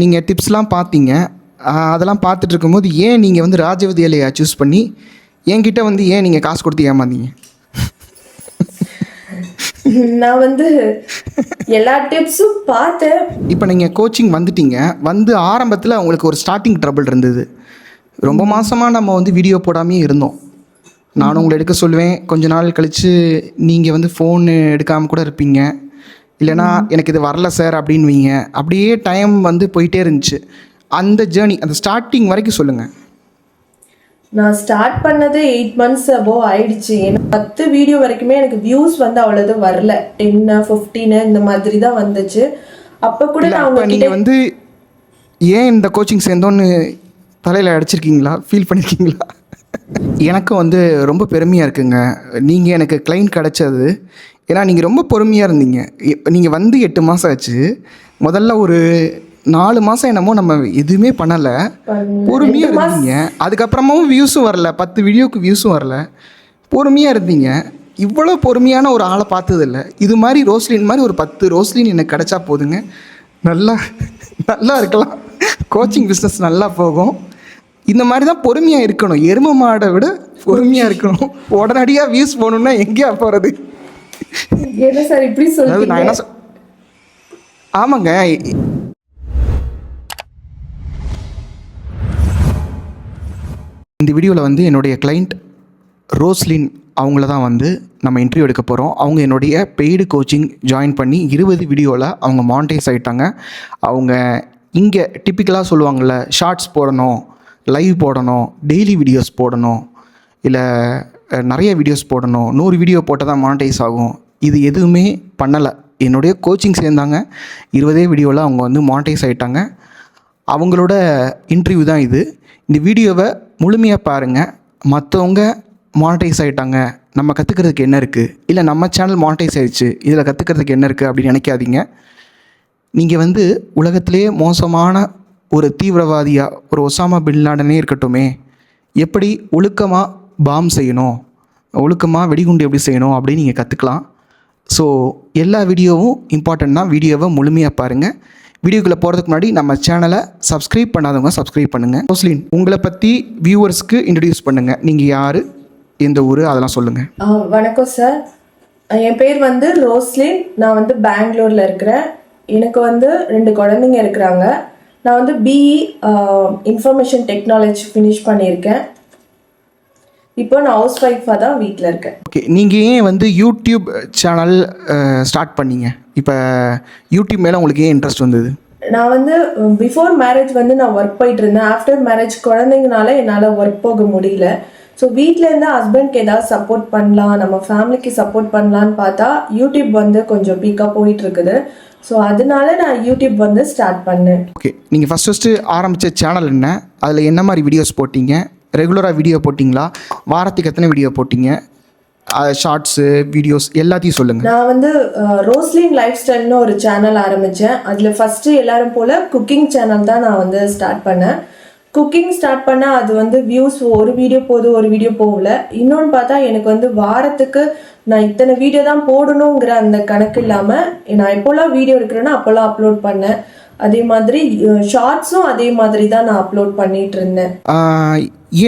நீங்கள் டிப்ஸ்லாம் பார்த்தீங்க. அதெல்லாம் பார்த்துட்டு இருக்கும்போது ஏன் நீங்கள் வந்து ராஜவித்யாலயா சூஸ் பண்ணி என்கிட்ட வந்து ஏன் நீங்கள் காசு கொடுத்து ஏமாந்தீங்க? நான் வந்து எல்லா டிப்ஸும் பார்த்தேன். இப்போ நீங்கள் கோச்சிங் வந்துட்டீங்க. வந்து ஆரம்பத்தில் உங்களுக்கு ஒரு ஸ்டார்டிங் ட்ரபிள் இருந்தது. ரொம்ப மாதமாக நம்ம வந்து வீடியோ போடாமே இருந்தோம். நானும் உங்களை எடுக்க சொல்லுவேன். கொஞ்ச நாள் கழித்து நீங்கள் வந்து ஃபோன் எடுக்காமல் கூட இருப்பீங்க. இல்லைனா எனக்கு இது வரல சார் அப்படின்வீங்க. அப்படியே டைம் வந்து போயிட்டே இருந்துச்சு. அந்த ஜேர்னி, அந்த ஸ்டார்டிங் வரைக்கும் சொல்லுங்கள். நான் ஸ்டார்ட் பண்ணது 8 months அபோவ் ஆயிடுச்சு. ஏன்னா 10 வீடியோ வரைக்குமே எனக்கு வியூஸ் வந்து அவ்வளவு வரல. 10 15 இந்த மாதிரி தான் வந்துச்சு. அப்ப கூட நான் உங்ககிட்ட நீங்கள் வந்து ஏன் இந்த கோச்சிங் சேர்ந்தோன்னு தலையில் அடிச்சிருக்கீங்களா, ஃபீல் பண்ணியிருக்கீங்களா? எனக்கும் வந்து ரொம்ப பெருமையாக இருக்குங்க. நீங்கள் எனக்கு கிளைண்ட் கிடச்சது. ஏன்னா நீங்கள் ரொம்ப பொறுமையாக இருந்தீங்க. நீங்கள் வந்து 8 மாதம் ஆச்சு. முதல்ல ஒரு 4 மாதம் என்னமோ நம்ம எதுவுமே பண்ணலை, பொறுமையாக இருந்தீங்க. அதுக்கப்புறமாவும் வியூஸும் வரல, 10 வீடியோவுக்கு வியூஸும் வரல, பொறுமையாக இருந்தீங்க. இவ்வளோ பொறுமையான ஒரு ஆளை பார்த்ததில்ல. இது மாதிரி ரோஸ்லின் மாதிரி ஒரு 10 ரோஸ்லின் எனக்கு கிடச்சா போதுங்க. நல்லா நல்லா இருக்கலாம். கோச்சிங் பிஸ்னஸ் நல்லா போகும். இந்த மாதிரி தான் பொறுமையாக இருக்கணும். எருமை மாடை விட பொறுமையாக இருக்கணும். உடனடியாக வியூஸ் போகணுன்னா எங்கேயா போகிறது? என்ன சார் இப்படி சொல்லுங்க? நான் என்ன ஆமாங்க. இந்த வீடியோவில் வந்து என்னுடைய கிளைண்ட் ரோஸ்லின் அவங்கள தான் வந்து நம்ம இன்டர்வியூ எடுக்க போகிறோம். அவங்க என்னுடைய பெய்டு கோச்சிங் ஜாயின் பண்ணி 20 வீடியோவில் அவங்க மானிட்டைஸ் ஆகிட்டாங்க. அவங்க இங்கே டிப்பிக்கலாக சொல்லுவாங்கள்ல, ஷார்ட்ஸ் போடணும், லைவ் போடணும், டெய்லி வீடியோஸ் போடணும், இல்லை நிறைய வீடியோஸ் போடணும், 100 வீடியோ போட்டால் தான் மானிட்டைஸ் ஆகும். இது எதுவுமே பண்ணலை. என்னுடைய கோச்சிங் சேர்ந்தாங்க, 20 வீடியோவில் அவங்க வந்து மானிட்டைஸ் ஆகிட்டாங்க. அவங்களோட இன்டர்வியூ தான் இது. இந்த வீடியோவை முழுமையாக பாருங்கள். மற்றவங்க மானிட்டைஸ் ஆகிட்டாங்க, நம்ம கற்றுக்கிறதுக்கு என்ன இருக்குது, இல்லை நம்ம சேனல் மானிட்டைஸ் ஆகிடுச்சு, இதில் கற்றுக்கிறதுக்கு என்ன இருக்குது அப்படின்னு நினைக்காதீங்க. நீங்கள் வந்து உலகத்திலேயே மோசமான ஒரு தீவிரவாதியாக ஒரு ஒசாமா பின் லாடனே இருக்கட்டுமே, எப்படி ஒழுக்கமாக பாம் செய்யணும், ஒழுக்கமாக வெடிகுண்டு எப்படி செய்யணும் அப்படின்னு நீங்கள் கற்றுக்கலாம். ஸோ எல்லா வீடியோவும் இம்பார்ட்டன்ட் தான். வீடியோவை முழுமையாக பாருங்கள். வீடியோக்குள்ளே போகிறதுக்கு முன்னாடி நம்ம சேனலை சப்ஸ்கிரைப் பண்ணாதவங்க சப்ஸ்கிரைப் பண்ணுங்கள். ரோஸ்லின், உங்களை பற்றி வியூவர்ஸ்க்கு இன்ட்ரடியூஸ் பண்ணுங்கள். நீங்கள் யார், எந்த ஊர், அதெல்லாம் சொல்லுங்கள். வணக்கம் சார். என் பேர் வந்து ரோஸ்லின். நான் வந்து பெங்களூரில் இருக்கிறேன். எனக்கு வந்து 2 குழந்தைங்க இருக்கிறாங்க. நான் வந்து பிஇ இன்ஃபர்மேஷன் டெக்னாலஜி ஃபினிஷ் பண்ணியிருக்கேன். இப்போ நான் ஹவுஸ் ஒய்ஃபாக தான் வீட்டில் இருக்கேன். ஓகே, நீங்கள் ஏன் வந்து யூடியூப் சேனல் ஸ்டார்ட் பண்ணீங்க? இப்போ யூடியூப் மேலே உங்களுக்கு ஏன் இன்ட்ரெஸ்ட் வந்தது? நான் வந்து பிஃபோர் மேரேஜ் வந்து நான் ஒர்க் போயிட்டு இருந்தேன். ஆஃப்டர் மேரேஜ் குழந்தைங்கனால என்னால் ஒர்க் போக முடியல. ஸோ வீட்டில் இருந்து ஹஸ்பண்ட்க்கு ஏதாவது சப்போர்ட் பண்ணலாம், நம்ம ஃபேமிலிக்கு சப்போர்ட் பண்ணலான்னு பார்த்தா யூடியூப் வந்து கொஞ்சம் பீக்காக போயிட்டு இருக்குது. ஸோ அதனால நான் யூடியூப் வந்து ஸ்டார்ட் பண்ணேன். ஓகே, நீங்கள் ஃபஸ்ட்டு ஆரம்பித்த சேனல் என்ன? அதில் என்ன மாதிரி வீடியோஸ் போட்டிங்க? ரெகுலராக வீடியோ போட்டிங்களா? வாரத்துக்கு எத்தனை வீடியோ போட்டிங்க? ஷார்ட்ஸு, வீடியோஸ் எல்லாத்தையும் சொல்லுங்கள். நான் வந்து ரோஸ்லின் லைஃப் ஸ்டைல்னு ஒரு சேனல் ஆரம்பித்தேன். அதில் ஃபஸ்ட்டு எல்லாரும் போல் குக்கிங் சேனல் தான் நான் வந்து ஸ்டார்ட் பண்ணேன். குக்கிங் ஸ்டார்ட் பண்ணால் அது வந்து வியூஸ் ஒரு வீடியோ போகுது, ஒரு வீடியோ போகல. இன்னொன்று பார்த்தா எனக்கு வந்து வாரத்துக்கு நான் இத்தனை வீடியோ தான் போடணுங்கிற அந்த கணக்கு இல்லாமல் நான் எப்போல்லாம் வீடியோ எடுக்கிறேன்னா அப்போல்லாம் அப்லோட் பண்ணேன். அதே மாதிரி ஷார்ட்ஸும் அதே மாதிரி தான் நான் அப்லோட் பண்ணிட்டு இருந்தேன்.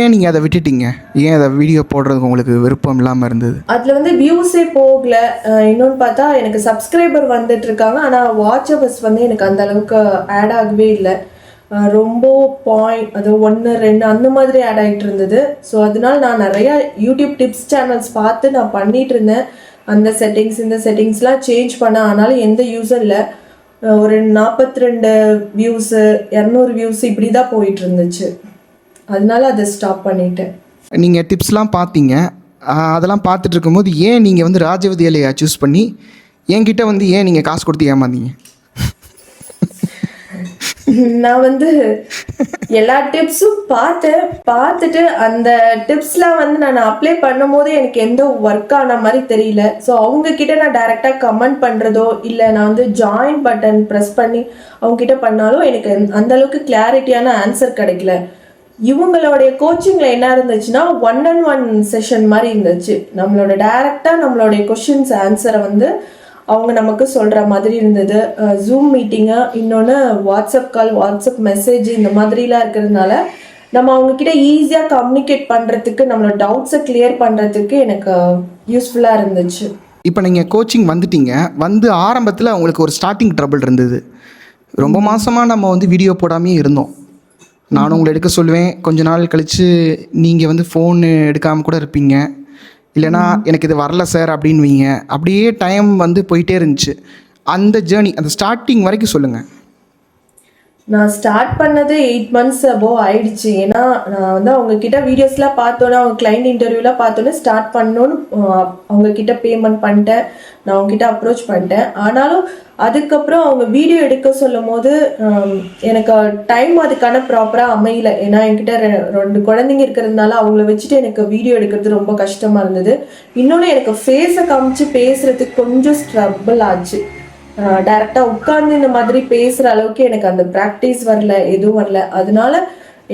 ஏன் நீங்கள் அதை விட்டுட்டீங்க? ஏன் அதை வீடியோ போடுறதுக்கு உங்களுக்கு விருப்பம் இல்லாமல் இருந்தது? அதில் வந்து வியூஸே போகல. இன்னொன்று பார்த்தா எனக்கு சப்ஸ்கிரைபர் வந்துட்டு இருக்காங்க, ஆனால் வாட்ச் அவர்ஸ் வந்து எனக்கு அந்த அளவுக்கு ஆட் ஆகவே இல்லை. ரொம்ப பாயிண்ட் அது 1 2 அந்த மாதிரி ஆட் ஆகிட்டு இருந்தது. ஸோ அதனால நான் நிறையா யூடியூப் டிப்ஸ் சேனல்ஸ் பார்த்து நான் பண்ணிட்டு இருந்தேன். அந்த செட்டிங்ஸ் இந்த செட்டிங்ஸ்லாம் சேஞ்ச் பண்ண, ஆனாலும் எந்த யூஸும் இல்லை. ஒரு 42 வியூஸு 200 வியூஸ் இப்படி தான் போயிட்டு இருந்துச்சு. அதனால அதை ஸ்டாப் பண்ணிட்டேன். நீங்கள் டிப்ஸ்லாம் பார்த்தீங்க. அதெல்லாம் பார்த்துட்டு இருக்கும்போது ஏன் நீங்கள் வந்து ராஜவித்யாலயா சூஸ் பண்ணி என்கிட்ட வந்து ஏன் நீங்கள் காசு கொடுத்து ஏமாந்தீங்க? நான் வந்து எல்லா டிப்ஸும் பார்த்துட்டு அந்த டிப்ஸ்லாம் வந்து நான் அப்ளை பண்ணும் போது எனக்கு எந்த ஒர்க் ஆன மாதிரி தெரியல. ஸோ அவங்க கிட்ட நான் டைரெக்டாக கமெண்ட் பண்ணுறதோ இல்லை நான் வந்து ஜாயின் பட்டன் ப்ரெஸ் பண்ணி அவங்க கிட்ட பண்ணாலும் எனக்கு அந்த அளவுக்கு கிளாரிட்டியான ஆன்சர் கிடைக்கல. இவங்களுடைய கோச்சிங்கில் என்ன இருந்துச்சுன்னா 1-on-1 செஷன் மாதிரி இருந்துச்சு. நம்மளோட டைரெக்டாக நம்மளுடைய கொஷின்ஸ் ஆன்சரை வந்து அவங்க நமக்கு சொல்கிற மாதிரி இருந்தது. ஜூம் மீட்டிங்கு, இன்னொன்று வாட்ஸ்அப் கால், வாட்ஸ்அப் மெசேஜ் இந்த மாதிரிலாம் இருக்கிறதுனால நம்ம அவங்கக்கிட்ட ஈஸியாக கம்யூனிகேட் பண்ணுறதுக்கு, நம்மளோட டவுட்ஸை கிளியர் பண்ணுறதுக்கு எனக்கு யூஸ்ஃபுல்லாக இருந்துச்சு. இப்போ நீங்கள் கோச்சிங் வந்துட்டீங்க, வந்து ஆரம்பத்தில் உங்களுக்கு ஒரு ஸ்டார்டிங் ட்ரபிள் இருந்தது. ரொம்ப மாதமாக நம்ம வந்து வீடியோ போடாமே இருந்தோம். நானும் உங்களை எடுக்க சொல்லுவேன், கொஞ்ச நாள் கழித்து நீங்கள் வந்து ஃபோன் எடுக்காமல் கூட இருப்பீங்க, இல்லைனா எனக்கு இது வரல சார் அப்படின்வீங்க. அப்படியே டைம் வந்து போயிட்டே இருந்துச்சு. அந்த ஜேர்னி, அந்த ஸ்டார்டிங் வரைக்கும் சொல்லுங்கள். நான் ஸ்டார்ட் பண்ணது 8 months அபோவ் ஆயிடுச்சு. ஏன்னா நான் வந்து அவங்கக்கிட்ட வீடியோஸ்லாம் பார்த்தோன்னே, அவங்க கிளைண்ட் இன்டர்வியூலாம் பார்த்தோன்னே ஸ்டார்ட் பண்ணணுன்னு அவங்கக்கிட்ட பேமெண்ட் பண்ணிட்டேன். நான் அவங்கக்கிட்ட அப்ரோச் பண்ணிட்டேன். ஆனாலும் அதுக்கப்புறம் அவங்க வீடியோ எடுக்க சொல்லும் போது எனக்கு டைம் அதுக்கான ப்ராப்பராக அமையல. ஏன்னா என்கிட்ட 2 குழந்தைங்க இருக்கிறதுனால அவங்கள வச்சுட்டு எனக்கு வீடியோ எடுக்கிறது ரொம்ப கஷ்டமாக இருந்தது. இன்னொன்று எனக்கு ஃபேஸை காமிச்சு பேசுகிறதுக்கு கொஞ்சம் ஸ்ட்ரபிள் ஆச்சு. டைரெக்டாக உட்கார்ந்து இந்த மாதிரி பேசுகிற அளவுக்கு எனக்கு அந்த ப்ராக்டிஸ் வரல, எதுவும் வரல. அதனால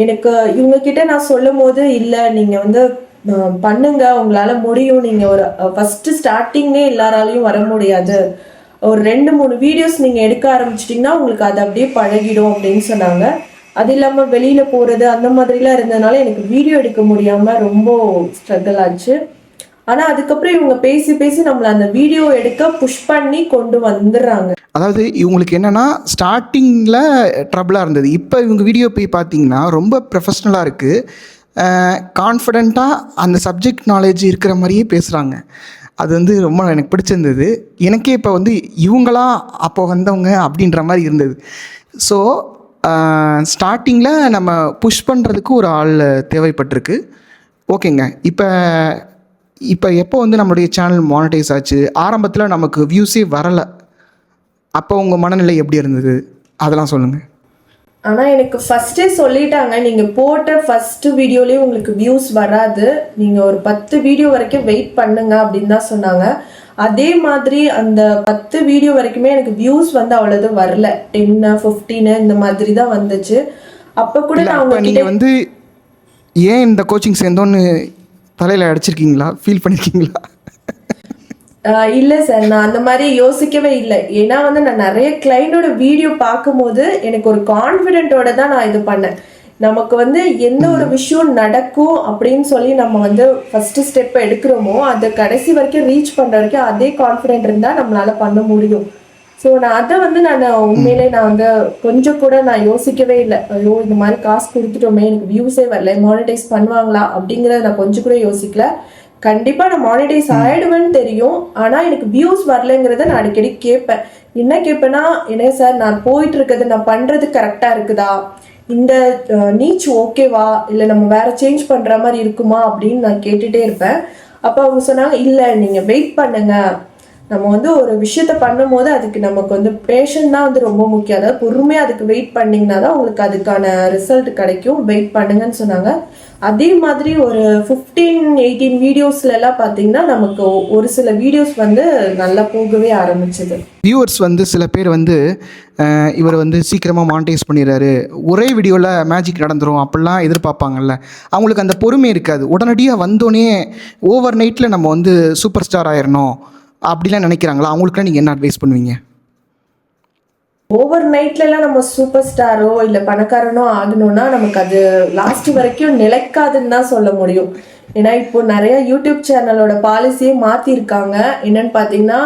எனக்கு இவங்கக்கிட்ட நான் சொல்லும் போது, இல்லை நீங்கள் வந்து பண்ணுங்க, உங்களால் முடியும், நீங்கள் ஒரு ஃபஸ்ட்டு ஸ்டார்டிங்லே எல்லாராலையும் வர முடியாது, ஒரு 2-3 வீடியோஸ் நீங்கள் எடுக்க ஆரம்பிச்சிட்டிங்கன்னா உங்களுக்கு அது அப்படியே பழகிடும் அப்படின்னு சொன்னாங்க. அது இல்லாமல் வெளியில் போகிறது அந்த மாதிரிலாம் இருந்ததுனால எனக்கு வீடியோ எடுக்க முடியாமல் ரொம்ப ஸ்ட்ரகிள் ஆச்சு. ஆனால் அதுக்கப்புறம் இவங்க பேசி பேசி நம்மளை அந்த வீடியோ எடுக்க புஷ் பண்ணி கொண்டு வந்துடுறாங்க. அதாவது இவங்களுக்கு என்னென்னா ஸ்டார்டிங்கில் ட்ரபிளாக இருந்தது. இப்போ இவங்க வீடியோ போய் பார்த்தீங்கன்னா ரொம்ப ப்ரொஃபஷ்னலாக இருக்குது. கான்ஃபிடெண்ட்டாக அந்த சப்ஜெக்ட் நாலேஜ் இருக்கிற மாதிரியே பேசுகிறாங்க. அது வந்து ரொம்ப எனக்கு பிடிச்சிருந்தது. எனக்கே இப்போ வந்து இவங்களா அப்போ வந்தவங்க அப்படின்ற மாதிரி இருந்தது. ஸோ ஸ்டார்டிங்கில் நம்ம புஷ் பண்ணுறதுக்கு ஒரு ஆள் தேவைப்பட்டிருக்கு. ஓகேங்க. இப்போ எப்போ வந்து நம்மளுடைய சேனல் மானிட்டைஸ் ஆச்சு, ஆரம்பத்தில் நமக்கு வியூஸே வரலை, அப்போ உங்கள் மனநிலை எப்படி இருந்தது அதெல்லாம் சொல்லுங்கள். ஆனால் எனக்கு ஃபஸ்ட்டே சொல்லிட்டாங்க, நீங்கள் போட்ட ஃபஸ்ட்டு வீடியோலேயே உங்களுக்கு வியூஸ் வராது, நீங்கள் ஒரு 10 வீடியோ வரைக்கும் வெயிட் பண்ணுங்க அப்படின்னு தான் சொன்னாங்க. அதே மாதிரி அந்த 10 வீடியோ வரைக்குமே எனக்கு வியூஸ் வந்து அவ்வளோது வரல. 10, 15 இந்த மாதிரி தான் வந்துச்சு. அப்போ கூட நான் நீங்கள் வந்து ஏன் இந்த கோச்சிங் சேர்ந்தோன்னு தலையில் அடிச்சிருக்கீங்களா, ஃபீல் பண்ணியிருக்கீங்களா? இல்லை சார், நான் அந்த மாதிரி யோசிக்கவே இல்லை. ஏன்னா வந்து நான் நிறைய கிளைண்டோட வீடியோ பார்க்கும்போது எனக்கு ஒரு கான்ஃபிடென்ட்டோட தான் நான் இது பண்ணேன். நமக்கு வந்து எந்த ஒரு விஷயம் நடக்கும் அப்படின்னு சொல்லி நம்ம வந்து ஃபஸ்ட்டு ஸ்டெப் எடுக்கிறோமோ அதை கடைசி வரைக்கும் ரீச் பண்ணுற வரைக்கும் அதே கான்ஃபிடென்ட் இருந்தால் நம்மளால் பண்ண முடியும். ஸோ நான் அதை வந்து உண்மையிலே நான் வந்து கொஞ்சம் கூட நான் யோசிக்கவே இல்லை. ஐயோ இந்த மாதிரி காசு கொடுத்துட்டோமே, எனக்கு வியூஸே வரல, மானிட்டைஸ் பண்ணுவாங்களா அப்படிங்கிறத நான் கொஞ்சம் கூட யோசிக்கல. கண்டிப்பாக நான் மானிட்டைஸ் ஆகிடுவேன்னு தெரியும், ஆனால் எனக்கு வியூஸ் வரலைங்கிறத நான் அடிக்கடி கேட்பேன். என்ன கேட்பேன்னா, என்ன சார் நான் போயிட்டு இருக்கிறது நான் பண்ணுறது கரெக்டாக இருக்குதா, இந்த நீச் ஓகேவா, இல்லை நம்ம வேற சேஞ்ச் பண்ணுற மாதிரி இருக்குமா அப்படின்னு நான் கேட்டுகிட்டே இருப்பேன். அப்போ அவங்க சொன்னாங்க, இல்லை நீங்கள் வெயிட் பண்ணுங்க, நம்ம வந்து ஒரு விஷயத்த பண்ணும் போது அதுக்கு நமக்கு வந்து பேஷன் தான் வந்து ரொம்ப முக்கியம். அதாவது பொறுமையாக அதுக்கு வெயிட் பண்ணிங்கன்னா தான் உங்களுக்கு அதுக்கான ரிசல்ட் கிடைக்கும், வெயிட் பண்ணுங்கன்னு சொன்னாங்க. அதே மாதிரி ஒரு 15-18 வீடியோஸ்லாம் பார்த்தீங்கன்னா நமக்கு ஒரு சில வீடியோஸ் வந்து நல்லா போகவே ஆரம்பிச்சது. வியூவர்ஸ் வந்து சில பேர் வந்து இவர் வந்து சீக்கிரமாக மானிட்டைஸ் பண்ணிடுறாரு, ஒரே வீடியோவில் மேஜிக் நடந்துடும் அப்படிலாம் எதிர்பார்ப்பாங்கல்ல. அவங்களுக்கு அந்த பொறுமை இருக்காது. உடனடியாக வந்தோடனே ஓவர் நைட்டில் நம்ம வந்து சூப்பர் ஸ்டார் ஆயிடணும் அப்படிலாம் நினைக்கிறாங்களா? அவங்களுக்குலாம் நீங்கள் என்ன அட்வைஸ் பண்ணுவீங்க? ஓவர் நைட்லலாம் நம்ம சூப்பர் ஸ்டாரோ இல்லை பணக்காரனோ ஆகணும்னா நமக்கு அது லாஸ்ட் வரைக்கும் நிலைக்காதுன்னு தான் சொல்ல முடியும். ஏன்னா இப்போ நிறைய யூடியூப் சேனலோட பாலிசியே மாற்றிருக்காங்க. என்னன்னு பார்த்தீங்கன்னா,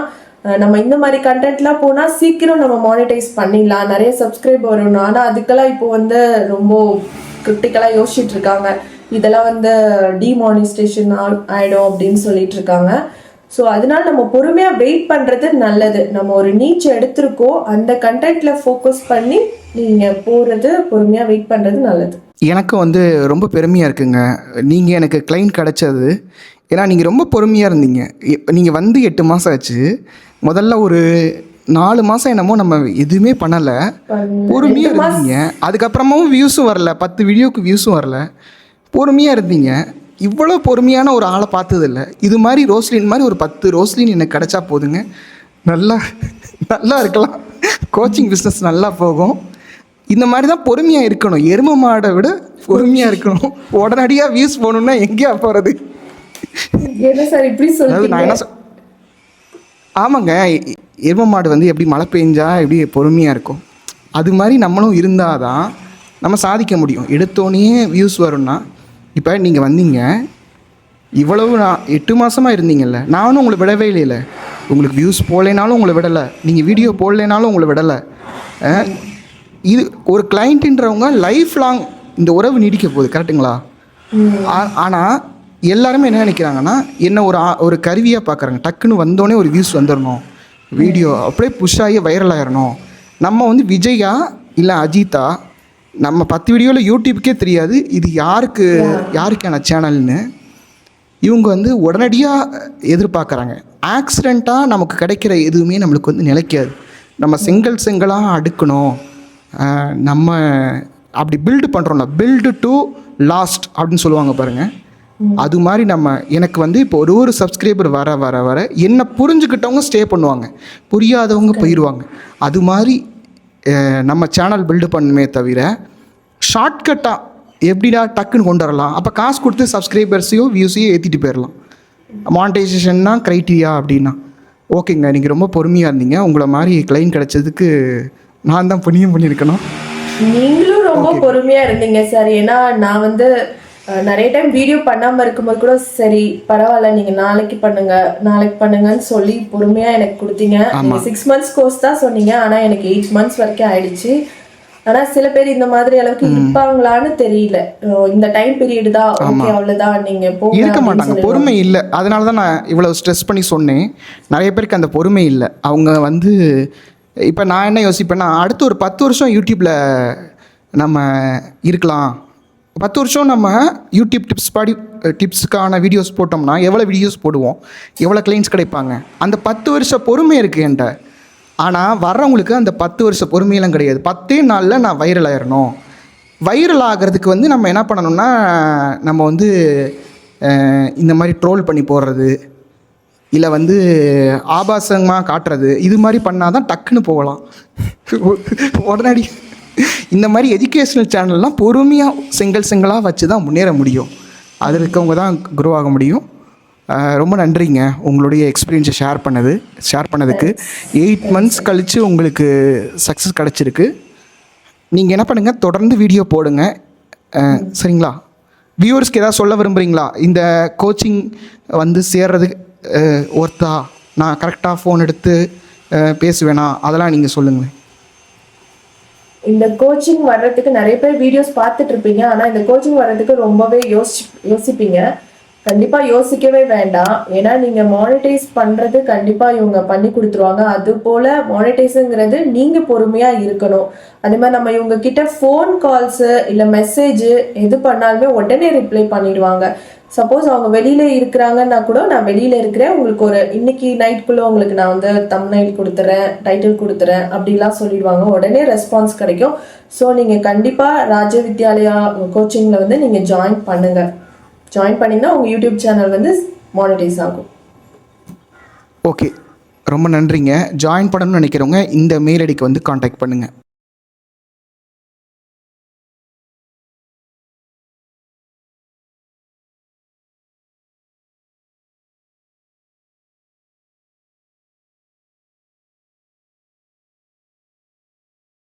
நம்ம இந்த மாதிரி கண்டென்ட்லாம் போனால் சீக்கிரம் நம்ம மானிட்டைஸ் பண்ணிடலாம், நிறைய சப்ஸ்கிரைப் வரணும். ஆனால் அதுக்கெல்லாம் இப்போ வந்து ரொம்ப கிரிட்டிக்கலாக யோசிச்சுட்டு இருக்காங்க. இதெல்லாம் வந்து டிமானிஸ்ட்ரேஷன் ஆகிடும் அப்படின்னு சொல்லிட்டு இருக்காங்க. ஸோ அதனால நம்ம பொறுமையாக வெயிட் பண்ணுறது நல்லது. நம்ம ஒரு நீச் எடுத்திருக்கோம், அந்த கண்டென்ட்ல ஃபோக்கஸ் பண்ணி நீங்கள் போகிறது, பொறுமையாக வெயிட் பண்ணுறது நல்லது. எனக்கு வந்து ரொம்ப பெருமையாக இருக்குங்க, நீங்கள் எனக்கு கிளைண்ட் கிடச்சது. ஏன்னா நீங்கள் ரொம்ப பொறுமையாக இருந்தீங்க. நீங்கள் வந்து 8 மாதம் ஆச்சு. முதல்ல ஒரு 4 மாதம் என்னமோ நம்ம எதுவுமே பண்ணலை, பொறுமையாக இருந்தீங்க. அதுக்கப்புறமாவும் வியூஸும் வரல, 10 வீடியோக்கு வியூஸும் வரல, பொறுமையாக இருந்தீங்க. இவ்வளோ பொறுமையான ஒரு ஆளை பார்த்ததில்ல. இது மாதிரி ரோஸ்லின் மாதிரி ஒரு 10 ரோஸ்லின் எனக்கு கிடச்சா போதுங்க, நல்லா இருக்கலாம், கோச்சிங் பிஸ்னஸ் நல்லா போகும். இந்த மாதிரி தான் பொறுமையாக இருக்கணும். எருமை மாடை விட பொறுமையாக இருக்கணும். உடனடியாக வியூஸ் போகணுன்னா எங்கேயா போகிறது? சார் இப்படி சொல்லுங்க. நான் என்ன ஆமாங்க, எரும மாடு வந்து எப்படி மழை பெஞ்சா எப்படி பொறுமையாக இருக்கும், அது மாதிரி நம்மளும் இருந்தால் தான் நம்ம சாதிக்க முடியும். எடுத்தோடனே வியூஸ் வரும்னா, இப்போ நீங்கள் வந்தீங்க, இவ்வளவு நான் 8 மாதமாக இருந்தீங்கல்ல, நானும் உங்களை விடவே இல்லைல்ல. உங்களுக்கு வியூஸ் போடலைனாலும் உங்களை விடலை, நீங்கள் வீடியோ போடலைனாலும் உங்களை விடலை. இது ஒரு கிளைண்ட்டுன்றவங்க லைஃப் லாங் இந்த உறவு நீடிக்க போகுது, கரெக்டுங்களா? ஆனால் எல்லாருமே என்ன நினைக்கிறாங்கன்னா, என்ன ஒரு கருவியாக பார்க்குறாங்க. டக்குன்னு வந்தோடனே ஒரு வியூஸ் வந்துடணும், வீடியோ அப்படியே புஷ் ஆகி வைரல் ஆகிடணும். நம்ம வந்து விஜயா இல்லை அஜித்தா, நம்ம 10 வீடியோவில் யூடியூப்க்கே தெரியாது இது யாருக்கான சேனல்னு. இவங்க வந்து உடனடியாக எதிர்பார்க்குறாங்க. ஆக்சிடெண்ட்டாக நமக்கு கிடைக்கிற எதுவுமே நம்மளுக்கு வந்து நிலைக்காது. நம்ம செங்கலாக அடுக்கணும், நம்ம அப்படி பில்டு பண்ணுறோம்ல, பில்டு டு லாஸ்ட் அப்படின்னு சொல்லுவாங்க பாருங்கள். அது மாதிரி எனக்கு வந்து இப்போ ஒரு சப்ஸ்கிரைபர் வர வர வர என்ன புரிஞ்சுக்கிட்டவங்க ஸ்டே பண்ணுவாங்க, புரியாதவங்க போயிடுவாங்க. அது மாதிரி நம்ம சேனல் பில்டு பண்ணுமே தவிர ஷார்ட்கட்டாக எப்படிடா டக்குன்னு கொண்டு வரலாம், அப்போ காசு கொடுத்து சப்ஸ்கிரைபர்ஸையோ வியூஸையோ ஏற்றிட்டு போயிடலாம். மானிட்டைசேஷன் தான் க்ரைட்டீரியா அப்படின்னா ஓகேங்க. நீங்கள் ரொம்ப பொறுமையாக இருந்தீங்க, உங்களை மாதிரி கிளைண்ட் கிடைச்சதுக்கு நான் தான் புண்ணியம் பண்ணியிருக்கணும். நீங்களும் ரொம்ப பொறுமையாக இருந்தீங்க சார். ஏன்னா நான் வந்து நிறைய டைம் வீடியோ பண்ணாமல் இருக்கும்போது கூட சரி பரவாயில்ல நீங்கள் நாளைக்கு பண்ணுங்கன்னு சொல்லி பொறுமையாக எனக்கு கொடுத்தீங்க. நீங்கள் 6 months கோர்ஸ் தான் சொன்னீங்க, ஆனால் எனக்கு 8 months வரைக்கும் ஆயிடுச்சு. ஆனால் சில பேர் இந்த மாதிரி அளவுக்கு இருப்பாங்களான்னு தெரியல. இந்த டைம் பீரியட் தான், ஓகே அவ்வளோதான், நீங்கள் இருக்க மாட்டாங்க, பொறுமை இல்லை. அதனால தான் நான் இவ்வளோ ஸ்ட்ரெஸ் பண்ணி சொன்னேன். நிறைய பேருக்கு அந்த பொறுமை இல்லை. அவங்க வந்து இப்போ நான் என்ன யோசிப்பேன்னா, அடுத்து ஒரு 10 வருஷம் யூடியூப்பில் நம்ம இருக்கலாம். 10 வருஷம் நம்ம யூடியூப் டிப்ஸுக்கான வீடியோஸ் போட்டோம்னா எவ்வளோ வீடியோஸ் போடுவோம், எவ்வளோ கிளைண்ட்ஸ் கிடைப்பாங்க. அந்த 10 வருஷம் பொறுமை இருக்குது என்கிட்ட. ஆனால் வர்றவங்களுக்கு அந்த 10 வருஷ பொறுமையெல்லாம் கிடையாது. 10 நாளில் நான் வைரல் ஆயிடணும். வைரல் ஆகிறதுக்கு வந்து நம்ம என்ன பண்ணணும்னா, நம்ம வந்து இந்த மாதிரி ட்ரோல் பண்ணி போடுறது, இல்லை வந்து ஆபாசமாக காட்டுறது, இது மாதிரி பண்ணால் தான் டக்குன்னு போகலாம் உடனடி. இந்த மாதிரி எஜுகேஷ்னல் சேனல்லாம் பொறுமையாக செங்கலாக வச்சு தான் முன்னேற முடியும். அது இருக்கவங்க தான் க்ரோ ஆக முடியும். ரொம்ப நன்றிங்க உங்களுடைய எக்ஸ்பீரியன்ஸை ஷேர் பண்ணதுக்கு. 8 months கழித்து உங்களுக்கு சக்ஸஸ் கிடச்சிருக்கு. நீங்கள் என்ன பண்ணுங்கள், தொடர்ந்து வீடியோ போடுங்க, சரிங்களா? வியூவர்ஸ்க்கு ஏதாவது சொல்ல விரும்புகிறீங்களா? இந்த கோச்சிங் வந்து சேர்றது ஒர்த்தா, நான் கரெக்டாக ஃபோன் எடுத்து பேசுவேனா, அதெல்லாம் நீங்கள் சொல்லுங்கள். இந்த கோச்சிங் வர்றதுக்கு நிறைய பேர் வீடியோஸ் பார்த்துட்டு இருப்பீங்க, ஆனால் இந்த கோச்சிங் வர்றதுக்கு ரொம்பவே யோசிப்பீங்க. கண்டிப்பாக யோசிக்கவே வேண்டாம். ஏன்னா நீங்கள் மானிட்டைஸ் பண்ணுறது கண்டிப்பாக இவங்க பண்ணி கொடுத்துருவாங்க. அது போல் மானிட்டைஸுங்கிறது நீங்கள் பொறுமையாக இருக்கணும். அதே மாதிரி நம்ம இவங்க கிட்ட ஃபோன் கால்ஸு இல்லை மெசேஜு எது பண்ணாலுமே உடனே ரிப்ளை பண்ணிடுவாங்க. சப்போஸ் அவங்க வெளியில் இருக்கிறாங்கன்னா கூட, நான் வெளியில் இருக்கிறேன், உங்களுக்கு ஒரு இன்னைக்கு நைட்டுக்குள்ளே உங்களுக்கு நான் வந்து தம்ப்நெயில் கொடுத்துறேன், டைட்டில் கொடுத்துறேன் அப்படிலாம் சொல்லிடுவாங்க. உடனே ரெஸ்பான்ஸ் கிடைக்கும். ஸோ நீங்கள் கண்டிப்பாக ராஜ வித்யாலயா கோச்சிங்கில் வந்து நீங்கள் ஜாயின் பண்ணுங்கள். ஜாயின் பண்ணிங்கன்னா உங்கள் யூடியூப் சேனல் வந்து மானிட்டைஸ் ஆகும். ஓகே, ரொம்ப நன்றிங்க. ஜாயின் பண்ணணும்னு நினைக்கிறவங்க இந்த மெயில் ஐடிக்கு வந்து காண்டாக்ட் பண்ணுங்கள்.